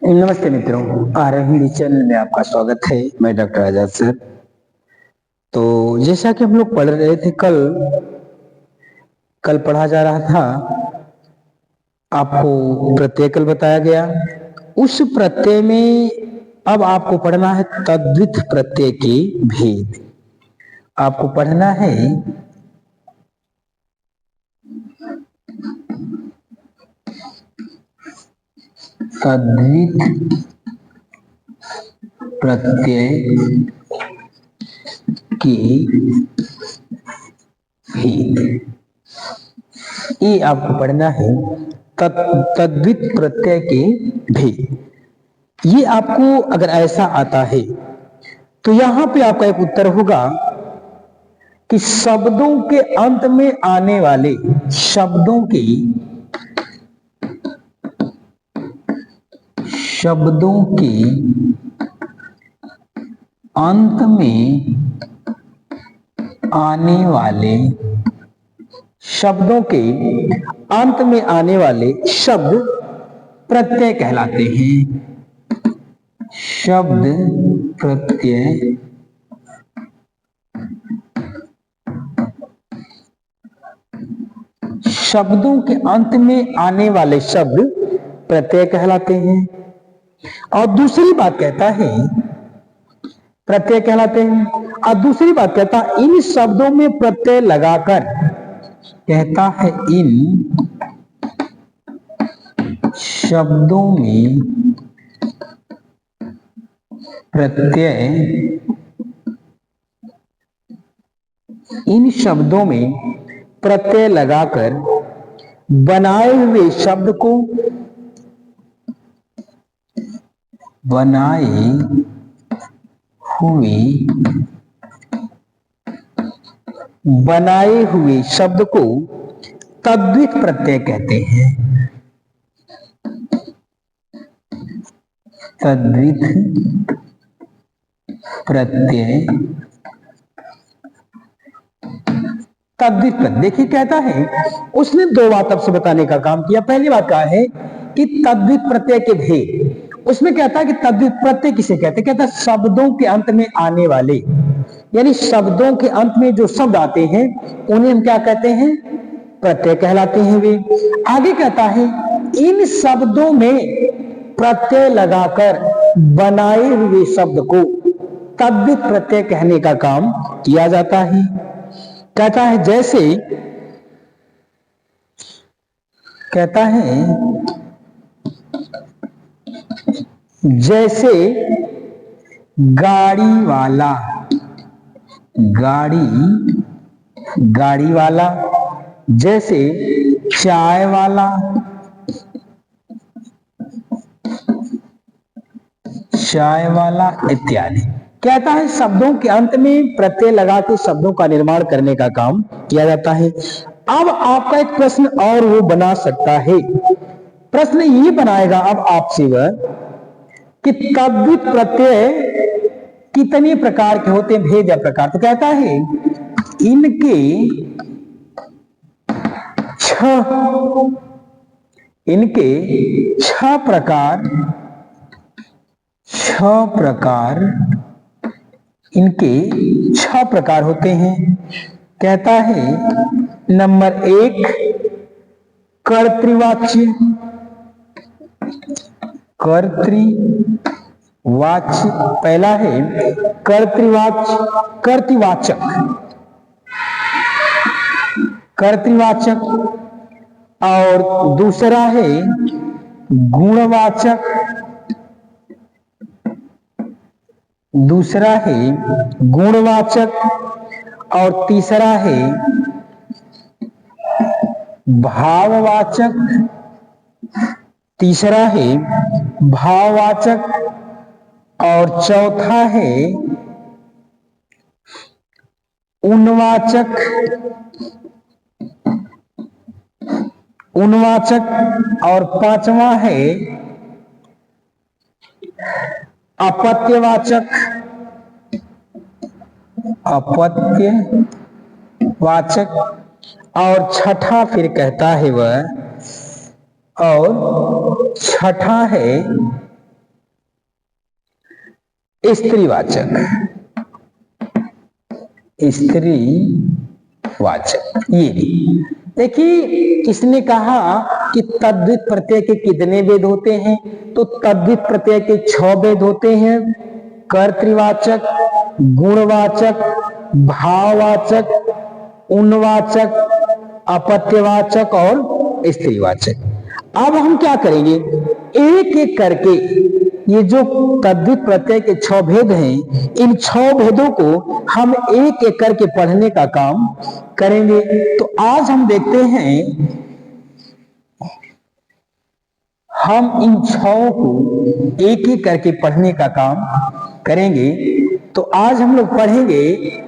नमस्ते मित्रों, are Hindi channel में आपका स्वागत है। मैं डॉक्टर आजाद सर। तो जैसा कि हम लोग पढ़ रहे थे, कल पढ़ा जा रहा था, आपको प्रत्यय कल बताया गया। उस प्रत्यय में अब आपको पढ़ना है तद्वित प्रत्यय के भेद। आपको पढ़ना है तद्वित प्रत्यय के भेद। ये आपको पढ़ना है तद्वित प्रत्यय के भेद। ये आपको अगर ऐसा आता है तो यहां पे आपका एक उत्तर होगा कि शब्दों के अंत में आने वाले शब्दों के अंत में आने वाले शब्द प्रत्यय कहलाते हैं। शब्द प्रत्यय शब्दों के अंत में आने वाले शब्द प्रत्यय कहलाते हैं। और दूसरी बात कहता है प्रत्यय कहलाते हैं। और दूसरी बात कहता है इन शब्दों में प्रत्यय लगाकर, कहता है इन शब्दों में प्रत्यय लगाकर बनाए हुए शब्द को तद्वित प्रत्यय कहते हैं। तद्वित प्रत्यय देखिए, कहता है उसने दो बात आपसे बताने का काम किया। पहली बात क्या है कि तद्वित प्रत्यय के भेद। उसमें कहता है कि तद्वित प्रत्यय किसे कहते हैं? कहता है शब्दों के अंत में आने वाले, यानी शब्दों के अंत में जो शब्द आते हैं उन्हें हम क्या कहते हैं? प्रत्यय कहलाते हैं वे। आगे कहता है इन शब्दों में प्रत्यय लगाकर बनाए हुए शब्द को तद्वित प्रत्यय कहने का काम किया जाता है। कहता है जैसे गाड़ी वाला, जैसे चाय वाला इत्यादि। कहता है शब्दों के अंत में प्रत्यय लगा के शब्दों का निर्माण करने का काम किया जाता है। अब आपका एक प्रश्न और वो बना सकता है। प्रश्न ये बनाएगा अब आपसे वह कि तद्वित प्रत्यय कितने प्रकार के होते हैं, भेद या प्रकार। तो कहता है इनके छह प्रकार होते हैं। कहता है नंबर 1 कर्तृवाच्य। पहला है कर्तृवाचक और दूसरा है गुणवाचक, और तीसरा है भाववाचक, और चौथा है उन्वाचक, और पांचवा है अपत्यवाचक, और छठा फिर कहता है वह, और छठा है स्त्रीवाचक, स्त्रीवाचक। ये भी देखिए, इसने कहा कि तद्धित प्रत्यय के कितने भेद होते हैं, तो तद्धित प्रत्यय के 6 भेद होते हैं। कर्तृवाचक, गुणवाचक, भाववाचक, उन्वाचक, अपत्यवाचक और स्त्रीवाचक। अब हम क्या करेंगे, एक एक करके ये जो तद्धित प्रत्यय के 6 भेद हैं, इन 6 भेदों को हम एक एक करके पढ़ने का काम करेंगे। तो आज हम देखते हैं, हम इन 6 को एक एक करके पढ़ने का काम करेंगे। तो आज हम लोग पढ़ेंगे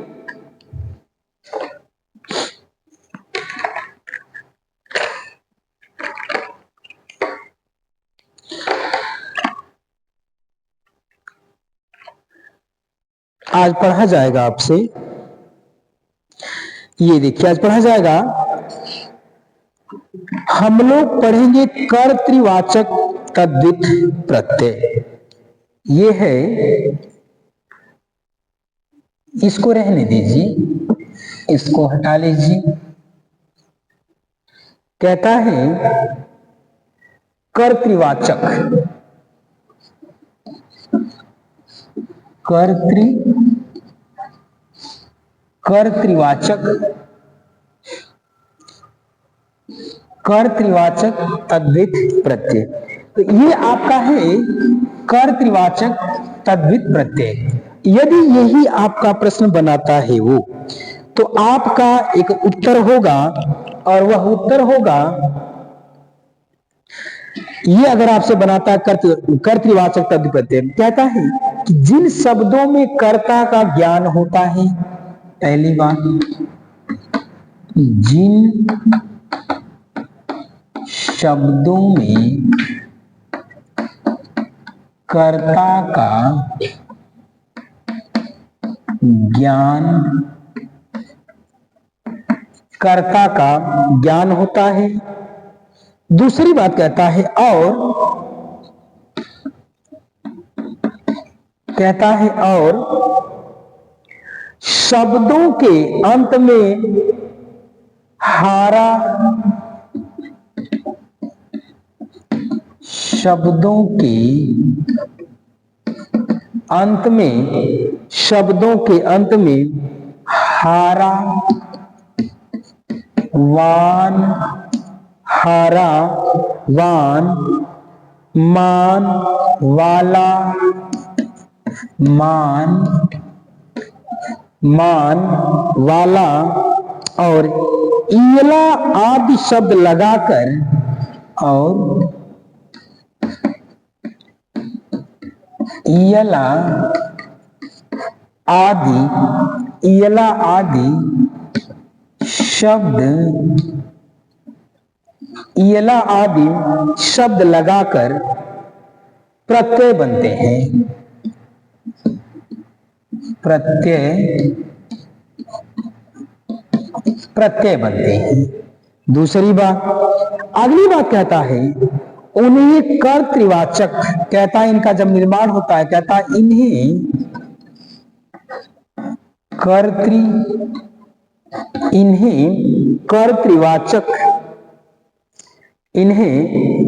आज पढ़ा जाएगा आपसे, ये देखिए आज पढ़ा जाएगा, हम लोग पढ़ेंगे कर्तृवाचक तद्धित प्रत्यय। ये है, इसको रहने दीजिए, इसको हटा लीजिए। कहता है कर्तृवाचक, कर्तृवाचक तद्धित प्रत्यय। तो ये आपका है कर्तृवाचक तद्धित प्रत्यय। यदि यही आपका प्रश्न बनाता है वो, तो आपका एक उत्तर होगा, और वह उत्तर होगा, ये अगर आपसे बनाता है कर्तृवाचक तद्धित प्रत्यय, कहता है कि जिन शब्दों में कर्ता का ज्ञान होता है, पहली बात, जिन शब्दों में कर्ता का ज्ञान होता है। दूसरी बात कहता है, और शब्दों के अंत में हारा, शब्दों के अंत में हारा, वान, मान, वाला, और इयला आदि शब्द लगाकर, और इयला आदि शब्द लगाकर प्रत्यय बनते हैं, प्रत्यय बनते हैं। दूसरी बात, अगली बात कहता है, उन्हें कर्तृवाचक, कहता है इनका जब निर्माण होता है, कहता है इन्हें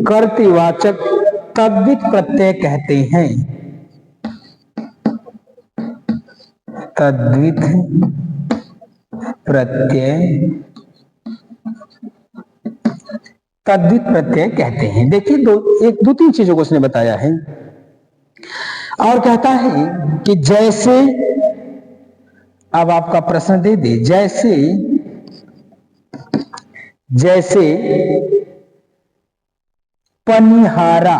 कर्तृवाचक तद्धित प्रत्यय कहते हैं। तद्धित प्रत्यय कहते हैं। देखिए, दो तीन चीजों को उसने बताया है, और कहता है कि जैसे, अब आपका प्रश्न दे दे, जैसे पनिहारा,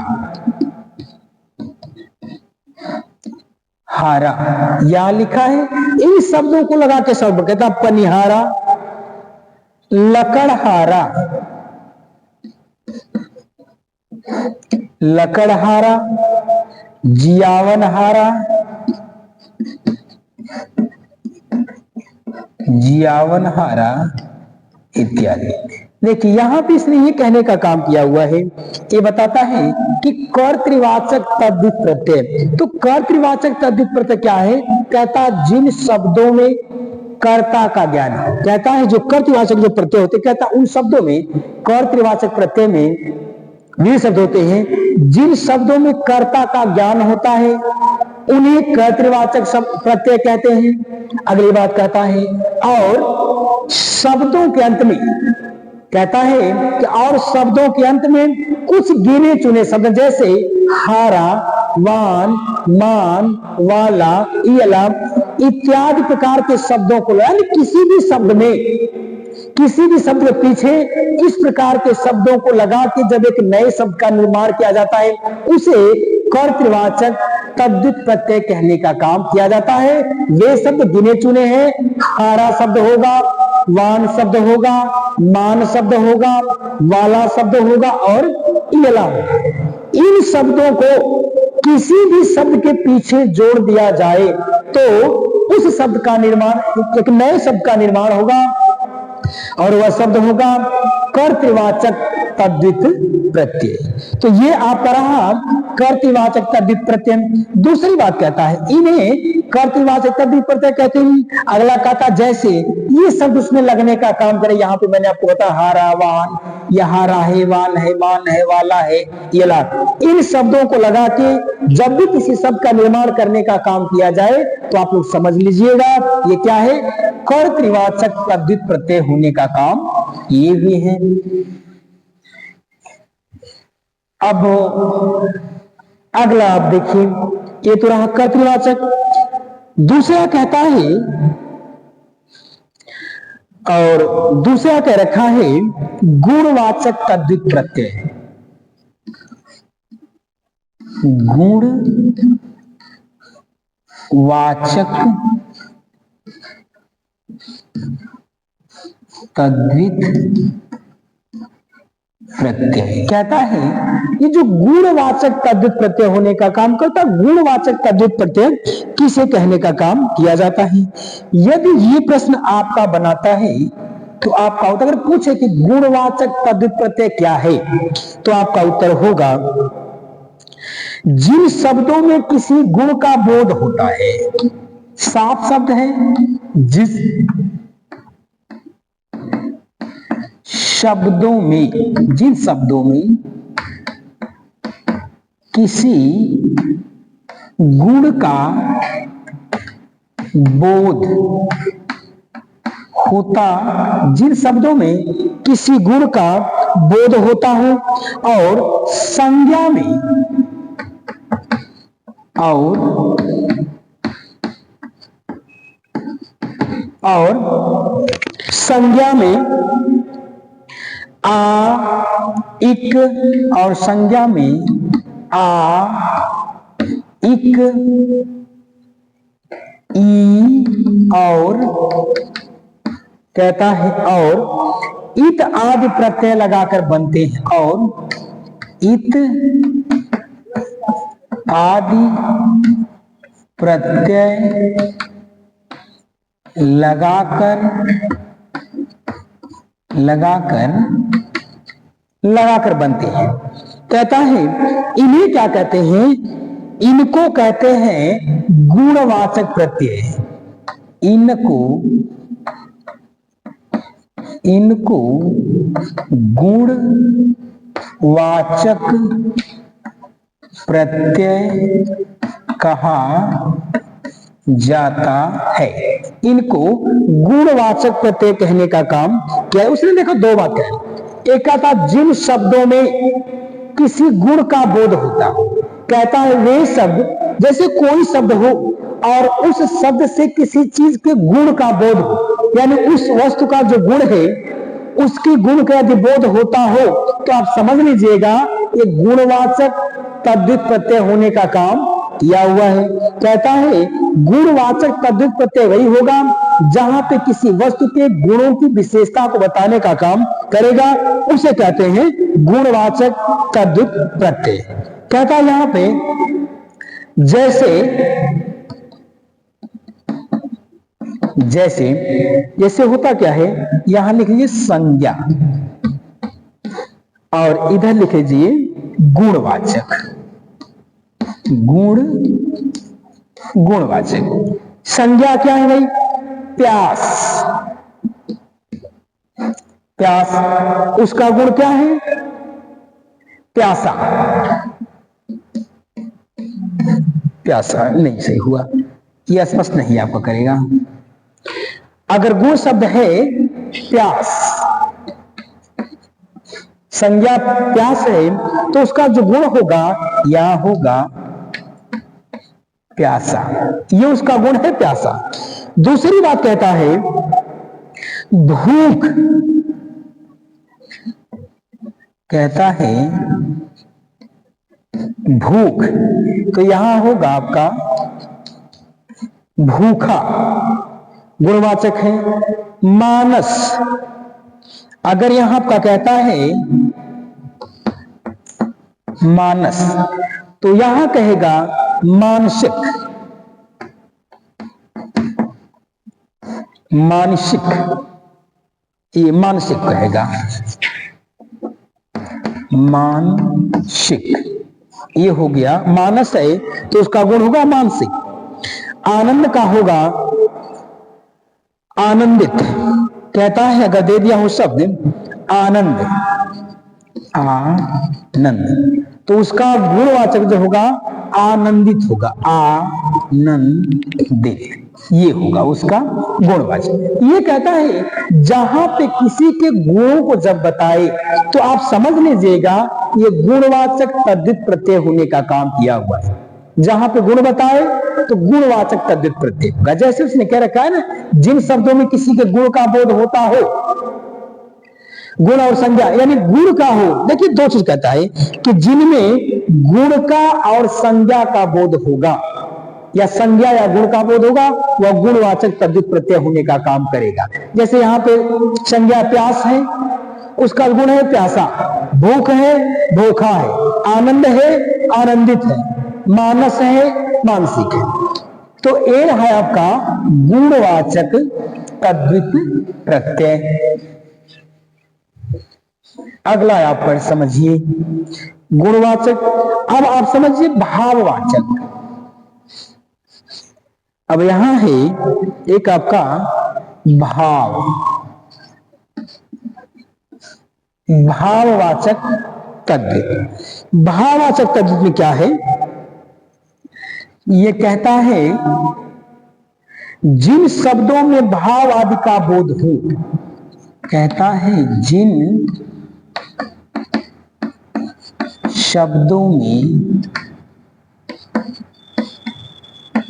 यहां लिखा है, इन शब्दों को लगा के शब्द कहता पनिहारा, लकड़हारा, जियावनहारा इत्यादि। देखिए यहां पे इसने ये कहने का काम किया हुआ है, ये बताता है कि कर्तृवाचक तद्धित प्रत्यय। तो कर्तृवाचक तद्धित प्रत्यय क्या है? कहता जिन शब्दों में कर्ता का ज्ञान है, कहता है जो कर्तृवाचक जो प्रत्यय होते, कहता उन शब्दों में, कर्तृवाचक प्रत्यय में वे शब्द होते हैं जिन शब्दों में कर्ता का ज्ञान होता है, उन्हें कर्तृवाचक प्रत्यय कहते हैं। अगली बात कहता है और शब्दों के अंत में, कहता है कि और शब्दों के अंत में कुछ गिने चुने शब्द जैसे हारा, वान, मान, वाला, इयला इत्यादि प्रकार के शब्दों को, यानी किसी भी शब्द में, किसी भी शब्द के पीछे इस प्रकार के शब्दों को लगा के जब एक नए शब्द का निर्माण किया जाता है, उसे कर्तृवाचक तद्धित प्रत्यय कहने का काम किया जाता है। वे शब्द गिने चुने हैं, हारा शब्द होगा, वान शब्द होगा, मान शब्द होगा, वाला शब्द होगा और इयला होगा। इन शब्दों को किसी भी शब्द के पीछे जोड़ दिया जाए तो उस शब्द का निर्माण, एक नए शब्द का निर्माण होगा और वह शब्द होगा कर्तृवाचक तद्धित प्रत्यय। तो ये आपका रहा कर्तृवाचक तद्धित प्रत्यय। दूसरी बात कहता है इन्हें कर्तृवाचक तद्धित प्रत्यय कहते हैं। अगला कहता जैसे ये शब्द उसमें लगने का काम करे, यहाँ पे मैंने आपको बताया हारा, वान, या हारा है, वान है, मान है, वाला है, इयला, इन शब्दों को लगा के जब भी किसी शब्द का निर्माण करने का काम किया जाए तो आप लोग समझ लीजिएगा ये क्या है, कर्तृवाचक तद्धित प्रत्यय होने का काम ये भी है। अब अगला आप देखिए, ये तो रहा कर्तृवाचक। दूसरा कहता है, और दूसरा कह रखा है गुणवाचक तद्धित प्रत्यय। गुणवाचक तद्धित प्रत्यय कहता है ये जो गुणवाचक तद्धित प्रत्यय होने का काम करता, गुणवाचक तद्धित प्रत्यय किसे कहने का काम किया जाता है। यदि ये प्रश्न आपका बनाता है तो आपका उत्तर, अगर पूछे कि गुणवाचक तद्धित प्रत्यय क्या है, तो आपका उत्तर होगा जिन शब्दों में किसी गुण का बोध होता है। साफ शब्द है, जिस शब्दों में, जिन शब्दों में किसी गुण का बोध होता, जिन शब्दों में किसी गुण का बोध होता हो और संज्ञा में, और संज्ञा में आ, इक, और संज्ञा में आ, इक, ई, और कहता है और इत आदि प्रत्यय लगाकर बनते हैं, और इत आदि प्रत्यय लगाकर बनते हैं। कहता है इन्हें क्या कहते हैं, इनको कहते हैं गुणवाचक प्रत्यय। इनको गुणवाचक प्रत्यय कहा जाता है। इनको गुणवाचक प्रत्यय कहने का काम क्या है। उसने देखो दो बात है, एक कहता जिन शब्दों में किसी गुण का बोध होता हो, कहता है वे शब्द, जैसे कोई शब्द हो और उस शब्द से किसी चीज के गुण का बोध हो, यानी उस वस्तु का जो गुण है उसकी गुण का यदि बोध होता हो तो आप समझ लीजिएगा ये गुणवाचक तद्धित प्रत्यय होने का काम किया हुआ है। कहता है गुणवाचक तद्धित प्रत्यय वही होगा जहां पे किसी वस्तु के गुणों की विशेषता को बताने का काम करेगा, उसे कहते हैं गुणवाचक तद्धित प्रत्यय। कहता है यहां पे जैसे होता क्या है, यहां लिख लीजिए संज्ञा। और इधर लिख लीजिए गुणवाचक। गुणवाचक संज्ञा क्या है भाई? प्यास। प्यास, उसका गुण क्या है? प्यासा। प्यासा नहीं सही हुआ, यह स्पष्ट नहीं आपका करेगा। अगर गुण शब्द है प्यास, संज्ञा प्यास है, तो उसका जो गुण होगा यह होगा प्यासा। ये उसका गुण है प्यासा। दूसरी बात कहता है भूख। कहता है भूख, तो यहां होगा आपका भूखा, गुणवाचक है। मानस, अगर यहां आपका कहता है मानस, तो यहां कहेगा मानसिक। मानसिक, ये मानसिक कहेगा, मानसिक। ये हो गया मानस है, तो उसका गुण होगा मानसिक। आनंद का होगा आनंदित। कहता है अगर दे दिया हो शब्द आनंद, आनंद, तो उसका गुणवाचक जो होगा आनंदित होगा, आनंदित। ये होगा उसका गुणवाचक। ये कहता है जहां पे किसी के गुणों को जब बताए तो आप समझ लीजिएगा ये गुणवाचक तद्धित प्रत्यय होने का काम किया हुआ है। जहां पे गुण बताए तो गुणवाचक तद्धित प्रत्यय होगा। जैसे उसने कह रखा है ना, जिन शब्दों में किसी के गुण का बोध होता हो, गुण और संज्ञा, यानी गुण का हो। देखिए दो चीज कहता है कि जिनमें गुण का और संज्ञा का बोध होगा, या संज्ञा या गुण का बोध होगा, वह गुणवाचक तद्धित प्रत्यय होने का काम करेगा। जैसे यहां पे संज्ञा प्यास है, उसका गुण है प्यासा। भूख है, भूखा है। आनंद है, आनंदित है। मानस है, मानसिक है। तो ए है आपका गुणवाचक तद्धित प्रत्यय। अगला आप पर समझिए गुणवाचक। अब आप समझिए भाववाचक। अब यहां है एक आपका भाव, भाववाचक तद्धित। भाववाचक तद्धित में क्या है? ये कहता है जिन शब्दों में भाव आदि का बोध हो। कहता है जिन शब्दों में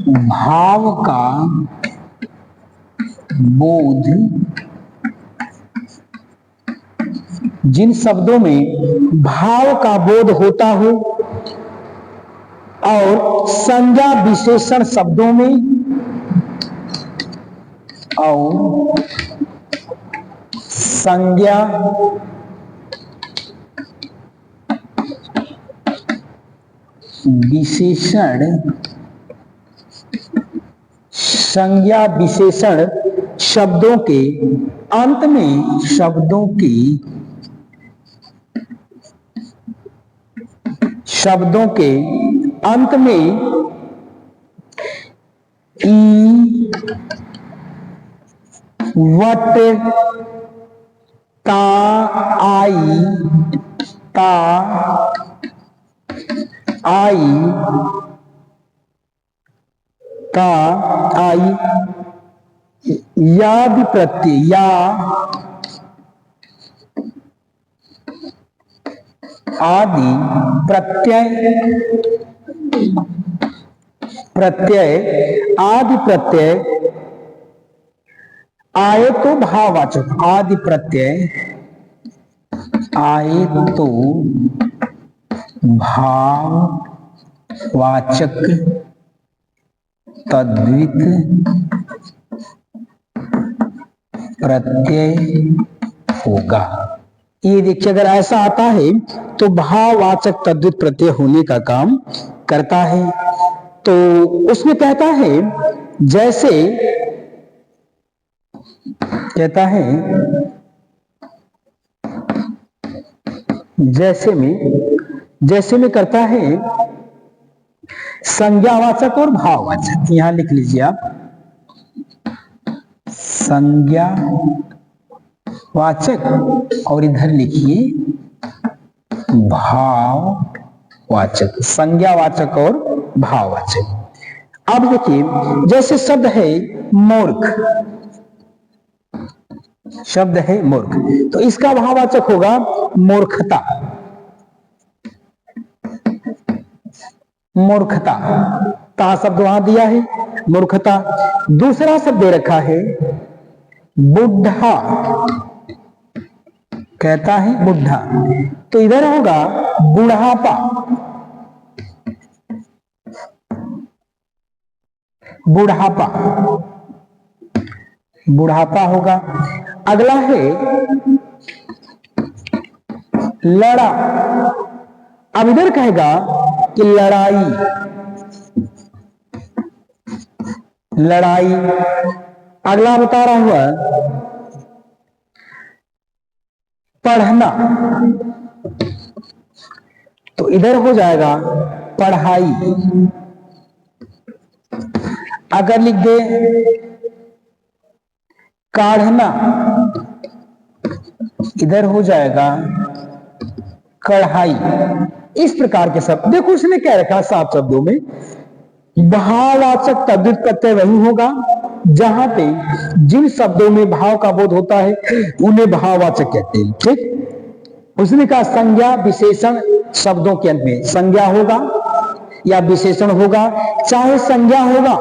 भाव का बोध, जिन शब्दों में भाव का बोध होता हो और संज्ञा विशेषण शब्दों में, और संज्ञा विशेषण, संज्ञा विशेषण शब्दों के अंत में, शब्दों की, शब्दों के अंत में ई, वट, ता, आई, ता, आई, ता, आई, या भी प्रत्यय, या आदि प्रत्यय, प्रत्यय आदि प्रत्यय आए तो भाववाचक। आदि प्रत्यय आए तो भाववाचक तद्धित प्रत्यय होगा। ये देखिए अगर ऐसा आता है तो भाववाचक तद्धित प्रत्यय होने का काम करता है। तो उसमें कहता है जैसे, कहता है जैसे में करता है संज्ञावाचक और भाववाचक। यहां लिख लीजिए आप, संज्ञावाचक और इधर लिखिए भाववाचक। संज्ञावाचक और भाववाचक। अब देखिए, जैसे शब्द है मूर्ख, शब्द है मूर्ख, तो इसका भाववाचक होगा मूर्खता। मूर्खता, ता शब्द वहां दिया है, मूर्खता। दूसरा शब्द दे रखा है बुढ़ा, कहता है बुढ़ा, तो इधर होगा बुढ़ापा। बुढ़ापा, बुढ़ापा होगा। अगला है लड़ा, अब इधर कहेगा कि लड़ाई, लड़ाई। अगला बता रहा हुआ पढ़ना, तो इधर हो जाएगा पढ़ाई। अगर लिख दे काढ़ना, इधर हो जाएगा कढ़ाई। इस प्रकार के शब्द देखो, उसने क्या रखा 7 शब्दों में। भाववाचक तद्धित प्रत्यय वही होगा जहां पे जिन शब्दों में भाव का बोध होता है उन्हें भाववाचक कहते हैं। ठीक, उसने कहा संज्ञा विशेषण शब्दों के अंत में संज्ञा होगा या विशेषण होगा, चाहे संज्ञा होगा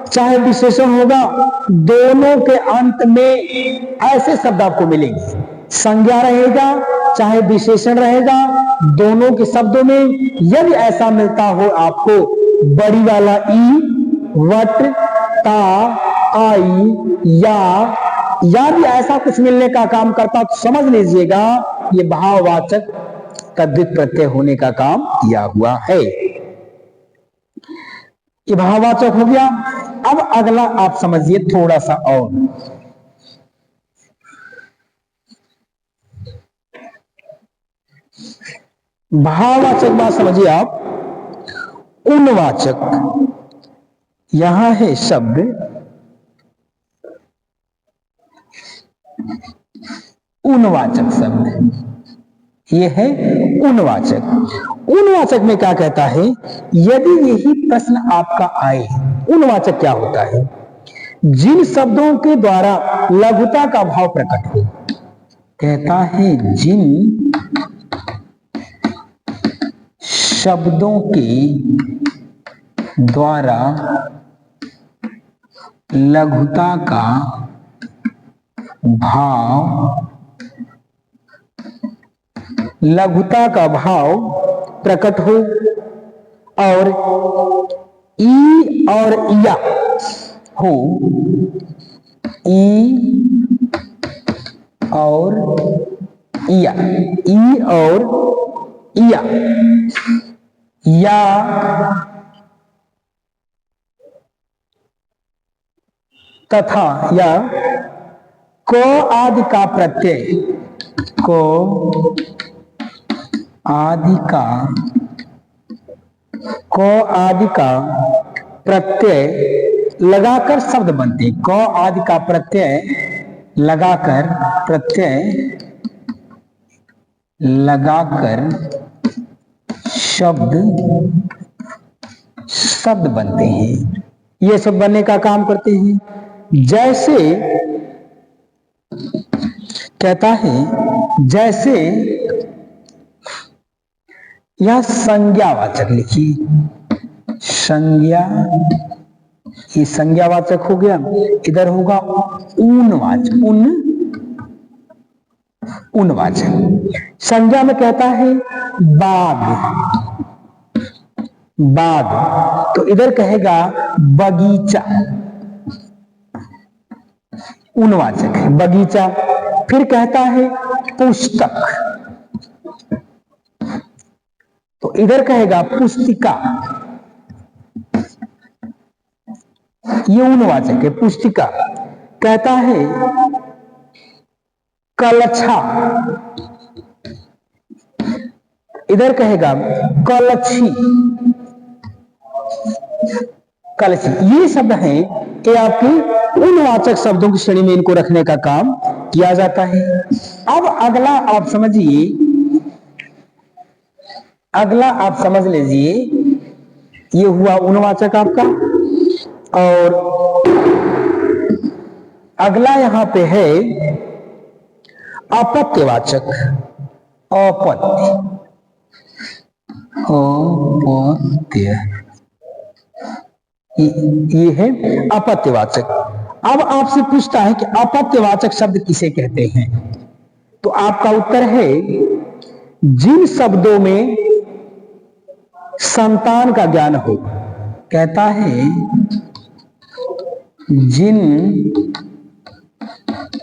चाहे विशेषण होगा, दोनों के अंत में ऐसे शब्द आपको मिलेंगे। संज्ञा रहेगा चाहे विशेषण रहेगा, दोनों के शब्दों में यदि ऐसा मिलता हो आपको बड़ी वाला ई, वट, ता, आई, या भी ऐसा कुछ मिलने का काम करता तो समझ लीजिएगा ये भाववाचक तद्धित प्रत्यय होने का काम किया हुआ है। ये भाववाचक हो गया। अब अगला आप समझिए थोड़ा सा और। भाववाचक बात समझिए आप, उनवाचक। यहां है शब्द उनवाचक शब्द, ये है उनवाचक। उनवाचक में क्या कहता है, यदि यही प्रश्न आपका आए, उनवाचक क्या होता है, जिन शब्दों के द्वारा लघुता का भाव प्रकट हो। कहता है जिन शब्दों के द्वारा लघुता का भाव, लघुता का भाव प्रकट हो, और ई और या हो, ई और या, ई और या तथा या को आदि का प्रत्यय, को आदि का प्रत्यय लगाकर शब्द बनते हैं। को आदि का प्रत्यय लगाकर शब्द बनते हैं। ये सब बनने का काम करते हैं। जैसे कहता है, जैसे यह संज्ञावाचक लिखिए, संज्ञा, ये संज्ञावाचक हो गया। इधर होगा ऊनवाचक, ऊनवाचक। संज्ञा में कहता है बाग, तो इधर कहेगा बगीचा, ऊनवाचक है बगीचा। फिर कहता है पुस्तक, तो इधर कहेगा पुस्तिका, ये ऊनवाचक है पुस्तिका। कहता है कलछा, इधर कहेगा कलछी, कलछी। ये शब्द हैं, ये आपके उन वाचक शब्दों की श्रेणी में इनको रखने का काम किया जाता है। अब अगला आप समझिए, अगला आप समझ लीजिए, ये हुआ उनवाचक आपका। और अगला यहां पे है अपत्यवाचक। अपत्य, अपत्य, ये है अपत्यवाचक। अब आपसे पूछता है कि अपत्यवाचक शब्द किसे कहते हैं, तो आपका उत्तर है जिन शब्दों में संतान का ज्ञान हो। कहता है जिन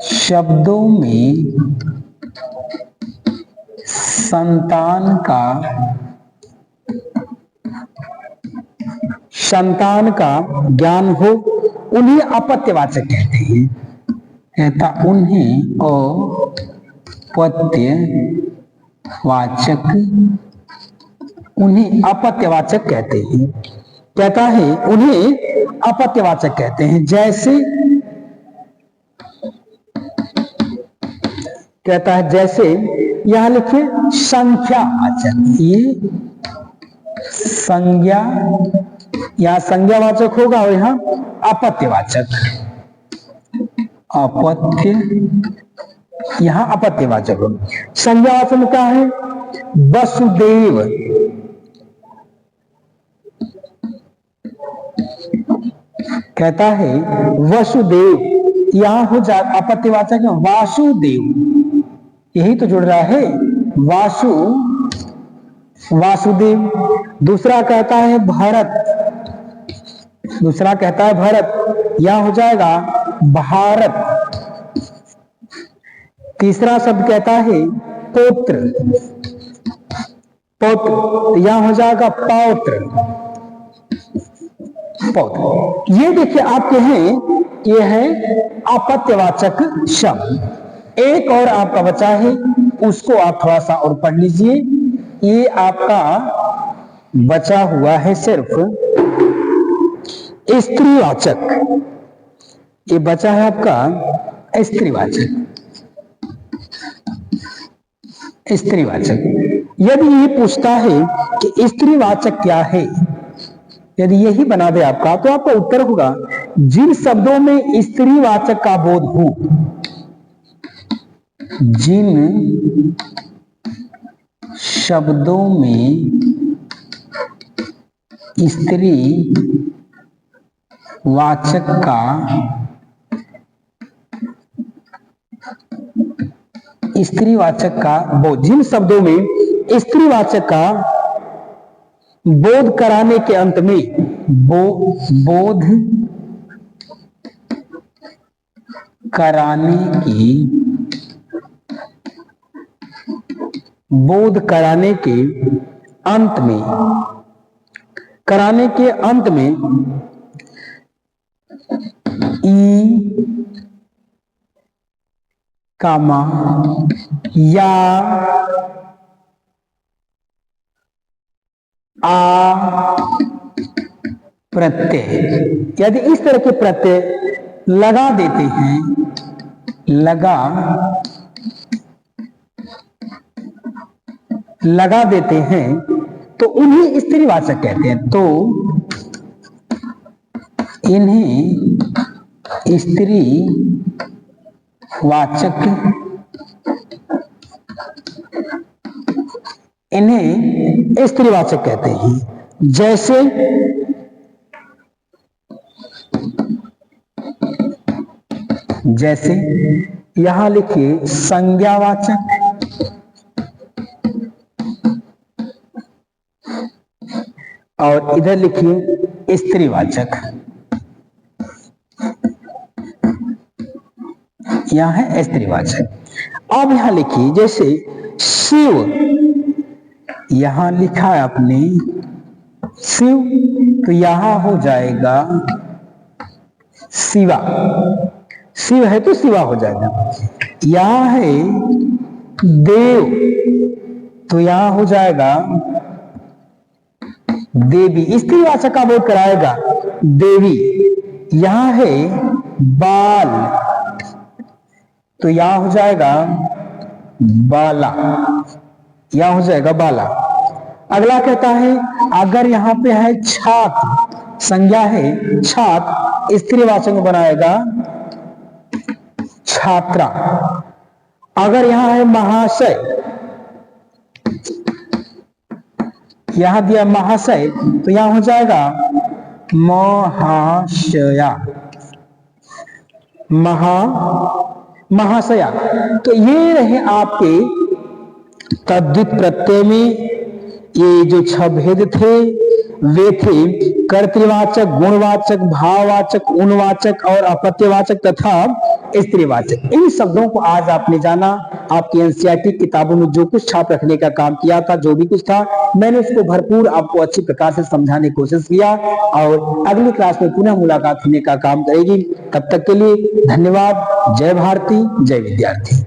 शब्दों में संतान का ज्ञान हो उन्हें अपत्यवाचक कहते हैं। कहता उन्हें अपत्यवाचक, उन्हें अपत्यवाचक कहते हैं। कहता है उन्हें अपत्यवाचक कहते हैं। जैसे कहता है, जैसे यहां लिखिए संख्यावाचक, ये संज्ञा, यहां संज्ञावाचक होगा और यहां अपत्यवाचक, अपत्य, यहां अपत्यवाचक होगा। संज्ञावाचक में क्या है, वसुदेव, कहता है वसुदेव, यहां हो जा अपत्यवाचक में वासुदेव, यही तो जुड़ रहा है, वासुदेव। दूसरा कहता है भरत, दूसरा कहता है भरत, यहां हो जाएगा भारत। तीसरा शब्द कहता है पौत्र, पौत्र, यहां हो जाएगा पौत्र, पौत्र। ये देखिए आपके हैं, ये है अपत्यवाचक शब्द। एक और आपका बचा है, उसको आप थोड़ा सा और पढ़ लीजिए। ये आपका बचा हुआ है सिर्फ स्त्रीवाचक, ये बचा है आपका स्त्रीवाचक। स्त्रीवाचक, यदि ये पूछता है कि स्त्रीवाचक क्या है, यदि यही बना दे आपका, तो आपका उत्तर होगा जिन शब्दों में स्त्रीवाचक का बोध हो, जिन शब्दों में स्त्रीवाचक का बोध, जिन शब्दों में स्त्रीवाचक का बोध कराने के अंत में बोध कराने के अंत में, कराने के अंत में ई कामा या आ प्रत्यय, यदि इस तरह के प्रत्यय लगा देते हैं, लगा देते हैं, तो उन्हें स्त्रीवाचक कहते हैं। तो इन्हें स्त्रीवाचक, इन्हें स्त्रीवाचक कहते हैं। जैसे यहां लिखिए संज्ञावाचक, और इधर लिखिए स्त्रीवाचक, यहां है स्त्रीवाचक। अब यहां लिखिए जैसे शिव, यहां लिखा है आपने शिव, तो यहां हो जाएगा शिवा, शिव है तो शिवा हो जाएगा। यहां है देव, तो यहां हो जाएगा देवी, स्त्रीवाचक का बोध कराएगा देवी। यहां है बाल, तो यहां हो जाएगा बाला, यहां हो जाएगा बाला। अगला कहता है अगर यहां पे है छात्र, संज्ञा है छात्र, स्त्रीवाचक बनाएगा छात्रा। अगर यहां है महाशय, यहां दिया महाशय, तो यहां हो जाएगा महाशया, महाशया। तो ये रहे आपके तद्धित प्रत्यय में ये जो 6 भेद थे, वे थे कर्तृवाचक, गुणवाचक, भाववाचक, उनवाचक और अप्रत्ययवाचक तथा स्त्रीवाचक। इन शब्दों को आज आपने जाना। आपकी एनसीईआरटी किताबों में जो कुछ छाप रखने का काम किया था, जो भी कुछ था, मैंने उसको भरपूर आपको अच्छी प्रकार से समझाने की कोशिश किया और अगली क्लास में पुनः मुलाकात होने का काम करेगी। तब तक के लिए धन्यवाद। जय भारती, जय विद्यार्थी।